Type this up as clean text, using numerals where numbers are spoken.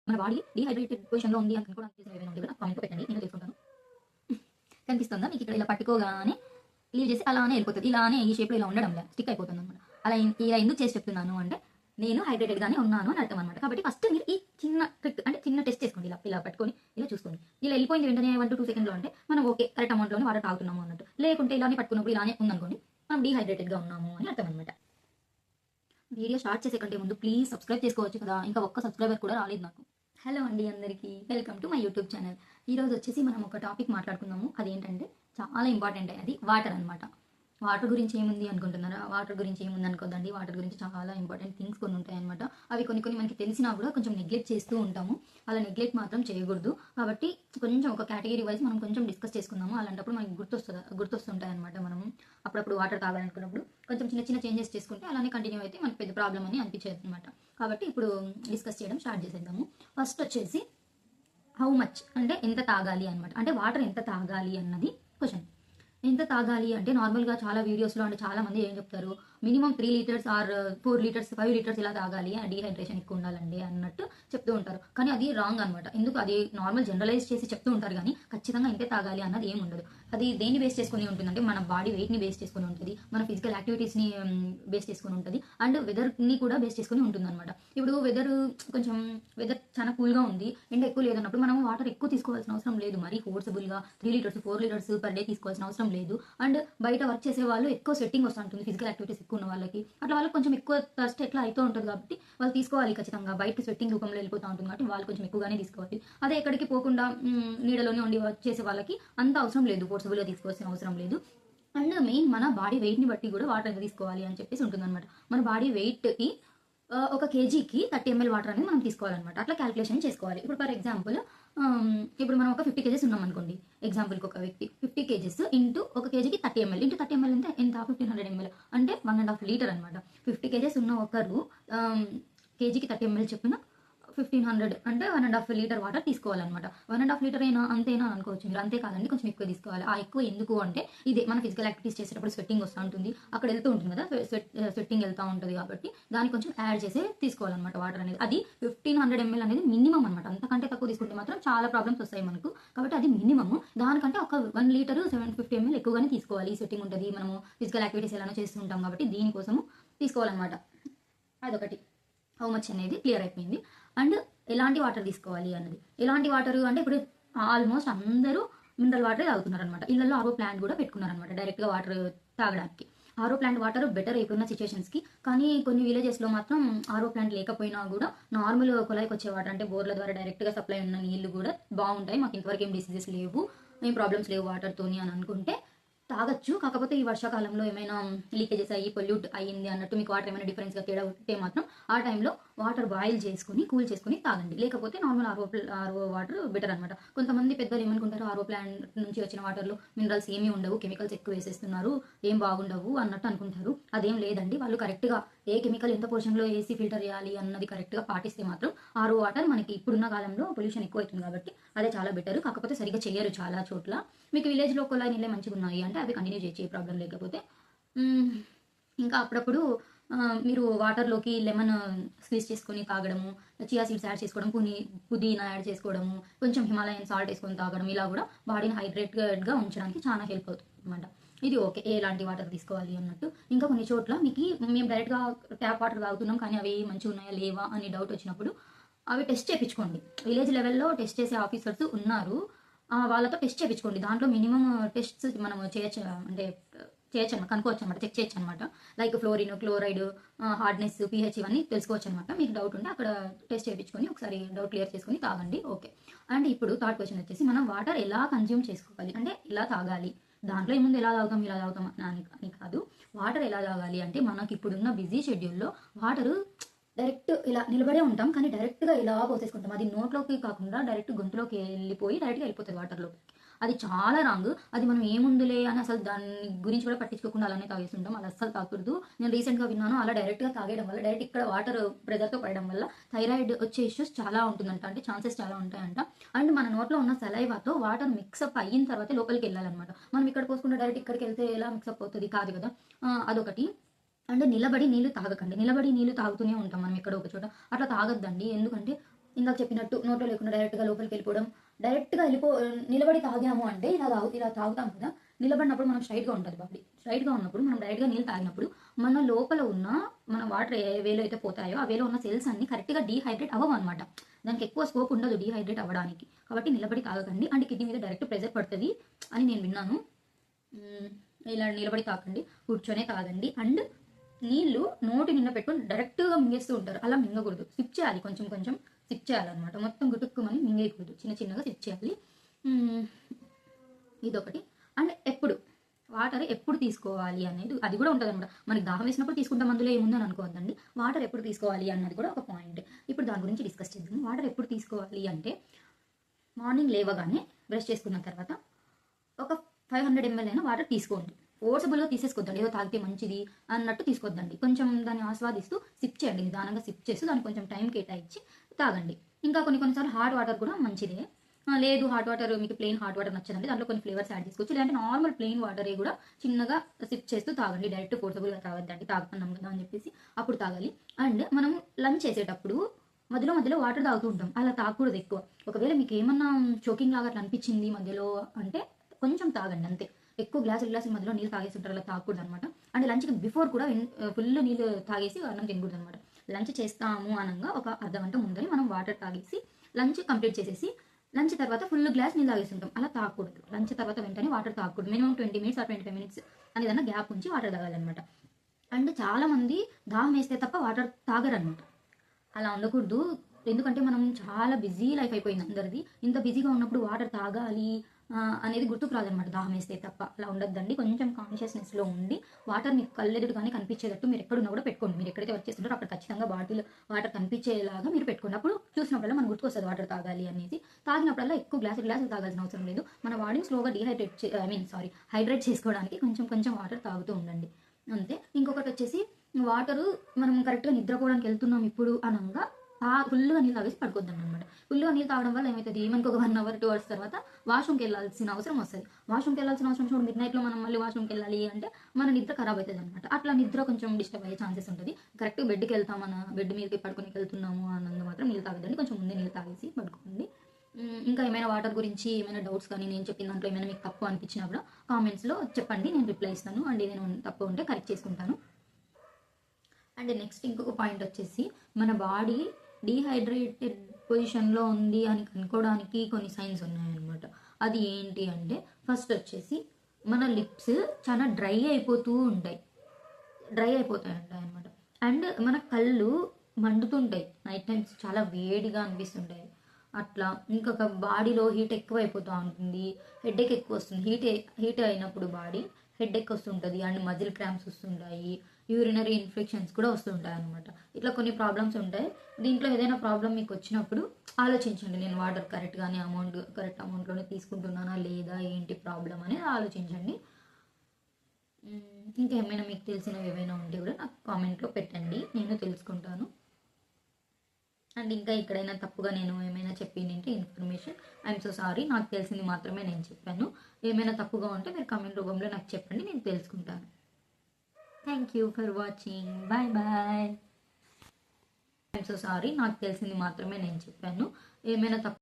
మన body dehydrated పొజిషన్‌లో ఉంది అని కనుక్కోవడానికి చేసిన ఏమైనా ఉంటే గూడా కామెంట్‌లో పెట్టండి. నేను తెలుసుకుంటాను. కనిపిస్తుందా మీకు ఇక్కడ ఇలా పట్టుకోగానే లీవ్ చేసి అలానే వెళ్ళిపోతది. ఇలానే ఈ షేప్‌లో ఇలా ఉండడంలే స్టిక్ అయిపోతుందనమాట. ఇలా ఎందుకు చేసి చెప్తున్నాను అంటే నేను హైడ్రేటెడ్‌గానే ఉన్నాను అని అర్థం అనమాట. కాబట్టి ఫస్ట్ మీరు ఈ చిన్న ట్రిక్ అంటే చిన్న టెస్ట్ చేసుకోండి. ఇలా పట్టుకొని ఇలా చూసుకోండి. ఇలా వెళ్ళిపోయింది వెంటనే 1-2 సెకండ్‌లో అంటే మనం ఓకే కరెక్ట్ అమౌంట్‌లోనే వాటర్ తాగుతున్నాము అన్నట్టు. లేకుంటే ఇలానే పట్టుకున్నప్పుడు ఇలానే ఉందనుకోండి మనం డీహైడ్రేటెడ్‌గా ఉన్నాము అని అర్థం అనమాట. వీడియో స్టార్ట్ చేసే కంటే ముందు ప్లీజ్ సబ్స్క్రైబ్ చేసుకోవచ్చు కదా! ఇంకా ఒక్క సబ్స్క్రైబర్ కూడా రాలేదు నాకు. హలో అండి అందరికీ. Welcome to my YouTube channel. ఈరోజు వచ్చేసి మనం ఒక టాపిక్ మాట్లాడుకుందాము. అదేంటంటే చాలా ఇంపార్టెంట్ అది వాటర్ అనమాట. వాటర్ గురించి ఏముంది అనుకుంటున్నారా? వాటర్ గురించి ఏముంది అనుకోద్దండి. వాటర్ గురించి చాలా ఇంపార్టెంట్ థింగ్స్ కొన్ని ఉంటాయన్నమాట. అవి కొన్ని మనకి తెలిసినా కూడా కొంచెం నెగ్లెక్ట్ చేస్తూ ఉంటాము. అలా నెగ్లెక్ట్ మాత్రం చేయకూడదు. కాబట్టి కొంచెం ఒక కేటగిరీ వైజ్ మనం కొంచెం డిస్కస్ చేసుకుందాము. అలాంటప్పుడు మనకి గుర్తొస్తుంటాయన్నమాట. మనం అప్పుడప్పుడు వాటర్ తాగాలనుకున్నప్పుడు కొంచెం చిన్న చిన్న చేంజెస్ చేసుకుంటే అలానే కంటిన్యూ అయితే మనకి పెద్ద ప్రాబ్లం అని అనిపించేది అనమాట. కాబట్టి ఇప్పుడు డిస్కస్ చేయడం స్టార్ట్ చేసేద్దాము. ఫస్ట్ వచ్చేసి హౌ మచ్ అంటే ఎంత తాగాలి అనమాట. అంటే వాటర్ ఎంత తాగాలి అన్నది క్వశ్చన్. ఎంత తాగాలి అంటే నార్మల్గా చాలా వీడియోస్లో అంటే చాలా మంది ఏం చెప్తారు, minimum 3 litres are 4 litres 5 litres ఇలా తాగాలి, డీహైడ్రేషన్ ఎక్కువ ఉండాలండి అన్నట్టు చెప్తూ ఉంటారు. కానీ అది రాంగ్ అనమాట. ఎందుకు అది నార్మల్ జనరలైజ్ చేసి చెప్తూ ఉంటారు కానీ ఖచ్చితంగా ఇంతే తాగాలి అన్నది ఏమి ఉండదు. అది దేన్ని బేస్ చేసుకుని ఉంటుందంటే మన బాడీ వెయిట్ని బేస్ చేసుకుని ఉంటుంది, మన ఫిజికల్ యాక్టివిటీస్ని బేస్ చేసుకుని ఉంటుంది, అండ్ వెదర్ని కూడా బేస్ చేసుకుని ఉంటుంది అనమాట. ఇప్పుడు వెదర్ చాలా కూల్గా ఉంది, ఎండ ఎక్కువ లేదన్నప్పుడు మనం వాటర్ ఎక్కువ తీసుకోవాల్సిన అవసరం లేదు. మరీ ఫోర్సబుల్గా 3 లీటర్స్ 4 లీటర్స్ పర్ డే తీసుకోవాల్సిన అవసరం లేదు. అండ్ బయట వర్క్ చేసే వాళ్ళు ఎక్కువ స్వెట్టింగ్ వస్తూ ఉంటుంది, ఫిజికల్ యాక్టివిటీస్ ఎక్కువ ఉన్న వాళ్ళకి అట్లా వాళ్ళకి కొంచెం ఎక్కువ థర్స్ట్ ఎట్లా అవుతూ ఉంటుంది కాబట్టి వాళ్ళు తీసుకోవాలి ఖచ్చితంగా. బయట స్వెట్టింగ్ రూపంలో వెళ్ళిపోతూ ఉంటుంది కాబట్టి వాళ్ళు కొంచెం ఎక్కువగానే తీసుకోవాలి. అదే ఎక్కడికి పోకుండా నీడలోనే ఉండి వర్క్ చేసే వాళ్ళకి అంత అవసరం లేదు, ఫోర్సబుల్గా తీసుకోవాల్సిన అవసరం లేదు. అండ్ మెయిన్ మన బాడీ వెయిట్ని బట్టి కూడా వాటర్ ఎంత తీసుకోవాలి అని చెప్పేసి ఉంటుందన్నమాట. మన బాడీ వెయిట్కి ఒక కేజీకి 30 ml వాటర్ అనేది మనం తీసుకోవాలన్నమాట. అట్లా క్యాలిక్యులేషన్ చేసుకోవాలి. ఇప్పుడు ఫర్ ఎగ్జాంపుల్ ఇప్పుడు మనం ఒక 50 కేజెస్ ఉన్నాం అనుకోండి. ఎగ్జాంపుల్కి ఒక వ్యక్తి 50 కేజెస్ ఇంటూ ఒక కేజీకి 30 ml ఇంటూ 30 ml అంటే ఎంత 1500 ml అంటే 1.5 లీటర్ అనమాట. 50 కేజెస్ ఉన్న ఒకరు కేజీకి 30 ml చెప్పిన 1500 అంటే 1.5 లీటర్ వాటర్ తీసుకోవాలన్నమాట. 1.5 లీటర్ అయినా అంతేనా అనుకోవచ్చు మీరు. అంతే కాదండి, కొంచెం ఎక్కువ తీసుకోవాలి. ఆ ఎక్కువ ఎందుకు అంటే ఇదే మన ఫిజికల్ యాక్టివిటీస్ చేసేటప్పుడు స్వెట్టింగ్ వస్తూ ఉంటుంది, అక్కడ వెళ్తూ ఉంటుంది కదా, స్వెట్టింగ్ వెళ్తూ ఉంటుంది కాబట్టి దానికి కొంచెం యాడ్ చేసి తీసుకోవాలన్నమాట వాటర్ అనేది. అది 1500 ml అనేది మినిమం అనమాట. అంతకంటే తక్కువ తీసుకుంటే మాత్రం చాలా ప్రాబ్లమ్స్ వస్తాయి మనకు. కాబట్టి అది మినిమం. దానికంటే ఒక 1 లీటర్ 750 ml ఎక్కువగానే తీసుకోవాలి. స్వెట్టింగ్ ఉంటుంది, మనము ఫిజికల్ యాక్టివిటీస్ ఎలానో చేస్తూ ఉంటాం కాబట్టి దీనికోసము తీసుకోవాలన్నమాట. అదొకటి. హౌ మచ్ అనేది క్లియర్ అయిపోయింది. అండ్ ఎలాంటి వాటర్ తీసుకోవాలి అన్నది. ఎలాంటి వాటర్ అంటే ఇప్పుడు ఆల్మోస్ట్ అందరూ మినరల్ వాటరే తాగుతున్నారు అనమాట. ఇళ్ళల్లో ఆరో ప్లాంట్ కూడా పెట్టుకున్నారనమాట డైరెక్ట్గా వాటర్ తాగడానికి. ఆరో ప్లాంట్ వాటర్ బెటర్ ఇప్పుడున్న సిచ్యువేషన్స్కి. కానీ కొన్ని విలేజెస్లో మాత్రం ఆరో ప్లాంట్ లేకపోయినా కూడా నార్మల్ కుళాయికి వచ్చే వాటర్ అంటే బోర్ల ద్వారా డైరెక్ట్గా సప్లై ఉన్న నీళ్ళు కూడా బాగుంటాయి. మాకు ఇంతవరకు ఏం డిసీజెస్ లేవు, ఏం ప్రాబ్లమ్స్ లేవు వాటర్తోని అని అనుకుంటే తాగొచ్చు. కాకపోతే ఈ వర్షాకాలంలో ఏమైనా లీకేజెస్ అయ్యి పొల్యూట్ అయ్యింది అన్నట్టు మీకు వాటర్ ఏమైనా డిఫరెన్స్గా తేడా ఉంటే మాత్రం ఆ టైంలో వాటర్ బాయిల్ చేసుకుని కూల్ చేసుకుని తాగండి. లేకపోతే నార్మల్ ఆర్ఓ వాటర్ బెటర్ అనమాట. కొంతమంది పెద్దలు ఏమనుకుంటారు, ఆర్ఓ ప్లాంట్ నుంచి వచ్చిన వాటర్లో మినరల్స్ ఏమీ ఉండవు, కెమికల్స్ ఎక్కువ వేసేస్తున్నారు, ఏం బాగుండవు అన్నట్టు అనుకుంటారు. అదేం లేదండి. వాళ్ళు కరెక్ట్గా ఏ కెమికల్ ఎంత పోర్షన్లో వేసి ఫిల్టర్ చేయాలి అన్నది కరెక్ట్గా పాటిస్తే మాత్రం ఆర్ఓ వాటర్ మనకి ఇప్పుడున్న కాలంలో పొల్యూషన్ ఎక్కువ అవుతుంది కాబట్టి అదే చాలా బెటర్. కాకపోతే సరిగ్గా చేయరు చాలా చోట్ల. మీకు విలేజ్లో కుళాయి నీళ్ళే మంచిగా ఉన్నాయి అంటే అవి కంటిన్యూ చేయొచ్చు, ఏ ప్రాబ్లం లేకపోతే. ఇంకా అప్పుడప్పుడు మీరు వాటర్లోకి లెమన్ స్క్వీజ్ చేసుకొని తాగడము, చియా సీడ్స్ యాడ్ చేసుకోవడం, పుదీనా యాడ్ చేసుకోవడము, కొంచెం హిమాలయన్ సాల్ట్ వేసుకొని తాగడం, ఇలా కూడా బాడీని హైడ్రేట్గా ఉంచడానికి చాలా హెల్ప్ అవుతుంది అనమాట. ఇది ఓకే, ఎలాంటి వాటర్ తీసుకోవాలి అన్నట్టు. ఇంకా కొన్ని చోట్ల మీకు మేము డైరెక్ట్గా ట్యాప్ వాటర్ తాగుతున్నాం కానీ అవి మంచిగా ఉన్నాయా లేవా అని డౌట్ వచ్చినప్పుడు అవి టెస్ట్ చేయించుకోండి. విలేజ్ లెవెల్లో టెస్ట్ చేసే ఆఫీసర్స్ ఉన్నారు, వాళ్ళతో టెస్ట్ చేయించుకోండి. దాంట్లో మినిమం టెస్ట్స్ మనం చేయొచ్చు అంటే అనమాట, కనుక్కోవచ్చు అనమాట, చెక్ చేయొచ్చు అనమాట. Like fluorine, chloride, hardness, pH ఇవన్నీ తెలుసుకోవచ్చు అనమాట. మీకు డౌట్ ఉంటే అక్కడ టెస్ట్ చేయించుకొని ఒకసారి డౌట్ క్లియర్ చేసుకొని తాగండి. ఓకే. అండ్ ఇప్పుడు థర్డ్ క్వశ్చన్ వచ్చేసి మనం వాటర్ ఎలా కన్జ్యూమ్ చేసుకోవాలి అంటే ఎలా తాగాలి. దాంట్లో ఏముంది ఎలా తాగుతాం ఇలా తాగుతాం అని కాదు. వాటర్ ఎలా తాగాలి అంటే మనకి ఇప్పుడున్న బిజీ షెడ్యూల్లో వాటరు డైరెక్ట్ ఇలా నిలబడే ఉంటాం కానీ డైరెక్ట్గా ఇలా పోసేసుకుంటాం. అది నోట్లోకి కాకుండా డైరెక్ట్ గొంతులోకి వెళ్ళిపోయి వెళ్ళిపోతుంది వాటర్లోకి. అది చాలా రాంగ్. అది మనం ఏముందులే అని అసలు దాని గురించి కూడా పట్టించుకోకుండా అలానే తాగేస్తుంటాం. అది అస్సలు తాగకూడదు. నేను రీసెంట్గా విన్నాను, అలా డైరెక్ట్గా తాగేయడం వల్ల, డైరెక్ట్ ఇక్కడ వాటర్ ప్రెజర్తో పడడం వల్ల థైరాయిడ్ వచ్చే ఇష్యూస్ చాలా ఉంటుందంట, అంటే ఛాన్సెస్ చాలా ఉంటాయంట. అండ్ మన నోట్లో ఉన్న సలైవాతో వాటర్ మిక్సప్ అయిన తర్వాత లోపలికి వెళ్ళాలన్నమాట. మనం ఇక్కడ పోసుకుంటే డైరెక్ట్ ఇక్కడికి వెళ్తే ఎలా మిక్సప్ అవుతుంది, కాదు కదా. అదొకటి. అండ్ నిలబడి నీళ్ళు తాగకండి. నిలబడి నీళ్ళు తాగుతూనే ఉంటాం మనం ఎక్కడో ఒక చోట, అట్లా తాగొద్దండి. ఎందుకంటే ఇందాక చెప్పినట్టు నోట్లో లేకుండా డైరెక్ట్గా లోపలికి వెళ్ళిపోవడం, డైరెక్ట్గా నిలబడి తాగాము అంటే ఇలా తాగుతాం కదా, నిలబడినప్పుడు మనం స్ట్రైట్గా ఉంటుంది బాడీ, స్ట్రైట్గా ఉన్నప్పుడు మనం డైరెక్ట్గా నీళ్ళు తాగినప్పుడు మన లోపల ఉన్న మన వాటర్ ఏ వేలో అయితే పోతాయో ఆ వేలో ఉన్న సెల్స్ అన్ని కరెక్ట్గా డీహైడ్రేట్ అవ్వవు అనమాట. దానికి ఎక్కువ స్కోప్ ఉండదు డీహైడ్రేట్ అవ్వడానికి. కాబట్టి నిలబడి తాగకండి. అండ్ కిడ్నీ మీద డైరెక్ట్ ప్రెజర్ పడుతుంది అని నేను విన్నాను. ఇలా నిలబడి తాగండి, కూర్చొనే తాగండి. అండ్ నీళ్ళు నోటి నిండా పెట్టుకొని డైరెక్ట్గా మింగేస్తూ ఉంటారు, అలా మింగకూడదు. సిప్ చేయాలి, కొంచెం కొంచెం సిప్ చేయాలన్నమాట. మొత్తం గుటుక్కుమని మింగేయకూడదు, చిన్న చిన్నగా సిప్ చేయాలి. ఇదొకటి. అండ్ వాటర్ ఎప్పుడు తీసుకోవాలి అనేది అది కూడా ఉంటుంది అనమాట. మనకి దాహం వేసినప్పుడు తీసుకుంటాం, అందులో ఏముందని అనుకోవద్దండి. వాటర్ ఎప్పుడు తీసుకోవాలి అన్నది కూడా ఒక పాయింట్. ఇప్పుడు దాని గురించి డిస్కస్ చేద్దాం. వాటర్ ఎప్పుడు తీసుకోవాలి అంటే, మార్నింగ్ లేవగానే బ్రష్ చేసుకున్న తర్వాత ఒక 500 ml అయినా వాటర్ తీసుకోండి. ఫోర్సబుల్గా తీసేసుకోద్దండి, ఏదో తాగితే మంచిది అన్నట్టు తీసుకోవద్దండి. కొంచెం దాన్ని ఆస్వాదిస్తూ సిప్ చేయండి, నిదానంగా సిప్ చేస్తూ దానికి కొంచెం టైం కేటాయించి తాగండి. ఇంకా కొన్నిసార్లు హాట్ వాటర్ కూడా మంచిదే. లేదు హాట్ వాటర్ మీకు ప్లెయిన్ హాట్ వాటర్ నచ్చదండి, దాంట్లో కొన్ని ఫ్లేవర్స్ యాడ్ చేసుకోవచ్చు. లేదంటే నార్మల్ ప్లెయిన్ వాటరే కూడా చిన్నగా సిప్ చేస్తూ తాగండి. డైరెక్ట్ ఫోర్సబుల్గా తాగద్దండి, తాగుతున్నాం కదా అని చెప్పేసి అప్పుడు తాగాలి. అండ్ మనం లంచ్ చేసేటప్పుడు మధ్యలో మధ్యలో వాటర్ తాగుతూ ఉంటాం, అలా తాగకూడదు ఎక్కువ. ఒకవేళ మీకు ఏమన్నా చోకింగ్ లాగా అట్లా అనిపించింది మధ్యలో అంటే కొంచెం తాగండి అంతే. ఎక్కువ గ్లాసుల మధ్యలో నీళ్ళు తాగేసి ఉంటారు, అలా తాగకూడదు అనమాట. అండ్ లంచ్కి బిఫోర్ కూడా ఫుల్ నీళ్ళు తాగేసి అన్నం తినకూడదు అనమాట. లంచ్ చేస్తాము అనగా ఒక అర్ధగంట ముందరే మనం వాటర్ తాగేసి లంచ్ కంప్లీట్ చేసేసి లంచ్ తర్వాత ఫుల్ గ్లాస్ నీళ్ళు తాగేస్తుంటాం, అలా తాగకూడదు. లంచ్ తర్వాత వెంటనే వాటర్ తాగకూడదు. మినిమం 20 minutes ఆర్ 25 minutes అనేదన్నా గ్యాప్ ఉంచి వాటర్ తాగాలన్నమాట. అండ్ చాలామంది దాహం వేస్తే తప్ప వాటర్ తాగరనమాట. అలా ఉండకూడదు. ఎందుకంటే మనం చాలా బిజీ లైఫ్ అయిపోయింది అందరిది. ఇంత బిజీగా ఉన్నప్పుడు వాటర్ తాగాలి అనేది గుర్తుకు రాదనమాట దాహం వేస్తే తప్ప. అలా ఉండొద్దండి. కొంచెం కాన్షియస్నెస్లో ఉండి వాటర్ మీకు కళ్ళెదురు కానీ కనిపించేటట్టు మీరు ఎక్కడున్నా కూడా పెట్టుకోండి. మీరు ఎక్కడైతే వర్క్ చేస్తుంటారో అక్కడ ఖచ్చితంగా బాటిల్ వాటర్ కనిపించేలాగా మీరు పెట్టుకోండి. అప్పుడు చూసినప్పుడల్లా మనకు గుర్తుకొస్తుంది వాటర్ తాగాలి అనేది. తాగినప్పుడల్లా ఎక్కువ గ్లాసులు తాగాల్సిన అవసరం లేదు. మన బాడీని స్లోగా హైడ్రేట్ చేసుకోవడానికి కొంచెం కొంచెం వాటర్ తాగుతూ ఉండండి అంతే. ఇంకొకటి వచ్చేసి వాటరు మనం కరెక్ట్గా నిద్రపోవడానికి వెళ్తున్నాం ఇప్పుడు అనగా ఫుల్గా నీళ్ళు తాగేసి పడుకోద్దాం అనమాట. ఫుల్గా నీళ్ళు తాగడం వల్ల ఏమవుతుంది, మనకు ఒక 1 hour 2 hours తర్వాత వాష్రూమ్కి వెళ్ళాల్సిన అవసరం వస్తుంది. వాష్రూమ్కి వెళ్ళాల్సిన అవసరం చూడండి, మిడ్ నైట్లో మనం మళ్ళీ వాష్రూమ్కి వెళ్ళాలి అంటే మన నిద్ర ఖరాబ్ అవుతుంది అనమాట. అట్లా నిద్ర కొంచెం డిస్టర్బ్ అయ్యే ఛాన్సెస్ ఉంటుంది. కరెక్ట్గా బెడ్కి వెళ్తామన్న బెడ్ మీదకి పడుకొని వెళ్తున్నాము అన్నది మాత్రం నీళ్ళు తాగదండి, కొంచెం ముందే నీళ్ళు తాగేసి పడుకోండి. ఇంకా ఏమైనా వాటర్ గురించి ఏమైనా డౌట్స్ కానీ నేను చెప్పిన దాంట్లో ఏమైనా మీకు తప్పు అనిపించినా కూడా కామెంట్స్లో చెప్పండి, నేను రిప్లై ఇస్తాను. అండ్ నేను తప్పు ఉంటే కరెక్ట్ చేసుకుంటాను. అండ్ నెక్స్ట్ ఇంకొక పాయింట్ వచ్చేసి, మన బాడీ డీహైడ్రేటెడ్ పొజిషన్లో ఉంది అని కనుక్కోవడానికి కొన్ని సైన్స్ ఉన్నాయన్నమాట. అది ఏంటి అంటే, ఫస్ట్ వచ్చేసి మన లిప్స్ చాలా డ్రై అయిపోతాయి అనమాట. అండ్ మన కళ్ళు మండుతుంటాయి, నైట్ టైమ్స్ చాలా వేడిగా అనిపిస్తుంటాయి అట్లా. ఇంకొక బాడీలో హీట్ ఎక్కువ అయిపోతూ ఉంటుంది, హెడేక్ ఎక్కువ వస్తుంది. హీట్ అయినప్పుడు బాడీ హెడేక్ వస్తుంటుంది. అండ్ మజిల్ క్రాంప్స్ వస్తుంటాయి, యూరినరీ ఇన్ఫెక్షన్స్ కూడా వస్తుంటాయి అనమాట. ఇట్లా కొన్ని ప్రాబ్లమ్స్ ఉంటాయి. దీంట్లో ఏదైనా ప్రాబ్లం మీకు వచ్చినప్పుడు ఆలోచించండి, నేను వాటర్ కరెక్ట్ అమౌంట్లోనే తీసుకుంటున్నానా లేదా, ఏంటి ప్రాబ్లం అనేది ఆలోచించండి. ఇంకా ఏమైనా మీకు తెలిసినవి ఏమైనా ఉంటే కూడా నాకు కామెంట్లో పెట్టండి, నేను తెలుసుకుంటాను. అండ్ ఇంకా ఎక్కడైనా తప్పుగా నేను ఏమైనా చెప్పిందంటే ఇన్ఫర్మేషన్, ఐఎమ్ సో సారీ. నాకు తెలిసింది మాత్రమే నేను చెప్పాను. ఏమైనా తప్పుగా ఉంటే మీరు కామెంట్ రూపంలో నాకు చెప్పండి, నేను తెలుసుకుంటాను. Thank you for watching. Bye bye. I'm so sorry. నాకు తెలిసింది మాత్రమే నేను చెప్పాను. ఏమైనా తప్పు